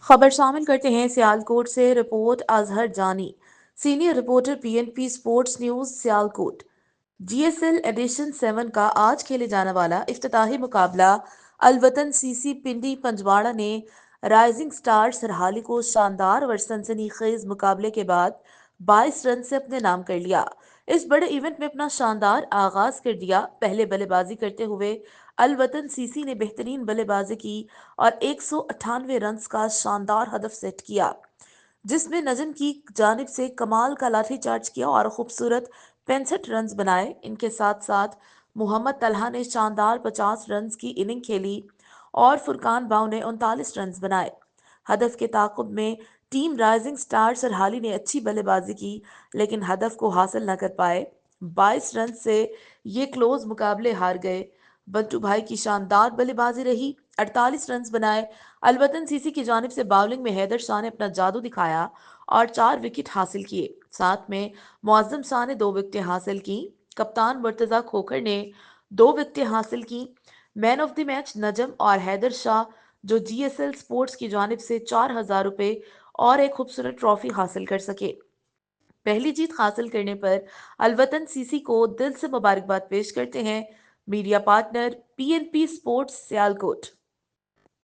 खबर शामिल करते हैं सियालकोट से। Report Azhar Jani, senior reporter PNP sports news Sialkot. GSL edition 7 का आज खेले जाने वाला इफ्तिताही मुकाबला अलवतन सीसी पिंडी पंजवाड़ा ने राइजिंग स्टार सरहाली को शानदार व सनसनीखेज मुकाबले के बाद 22 रन से अपने नाम कर लिया। इस बड़े इवेंट में अपना शानदार आगाज कर दिया। पहले बल्लेबाजी करते हुए अलवतन सीसी ने बेहतरीन बल्लेबाजी की और 198 रन का शानदार हदफ सेट किया, जिसमें नजम की जानिब से कमाल का लाठीचार्ज किया और खूबसूरत 65 रन बनाए। इनके साथ साथ मोहम्मद तलहा ने शानदार 50 रन की इनिंग खेली और फुरकान बाव ने 39 रन बनाए। हदफ के ताकुब में टीम राइजिंग स्टार सरहाली ने अच्छी बल्लेबाजी की, लेकिन हदफ को हासिल न कर पाए। 22 रन से ये क्लोज मुकाबले हार गए। बंटू भाई की शानदार बल्लेबाजी रही, 48 रन बनाए। अलवतन सीसी की जानिब से बॉलिंग में हैदर शाह ने अपना जादू दिखाया और 4 विकेट हासिल किए। साथ में मुअज्जम शाह ने 2 विकेटें हासिल की। कप्तान मुर्तजा खोखर ने 2 विकेटें हासिल की। मैन ऑफ द मैच नजम और हैदर शाह, जो जीएसएल स्पोर्ट्स की जानिब से 4,000 रुपए और एक खूबसूरत ट्रॉफी हासिल कर सके। पहली जीत हासिल करने पर अलवतन सीसी को दिल से मुबारकबाद पेश करते हैं media partner PNP sports Sialkot.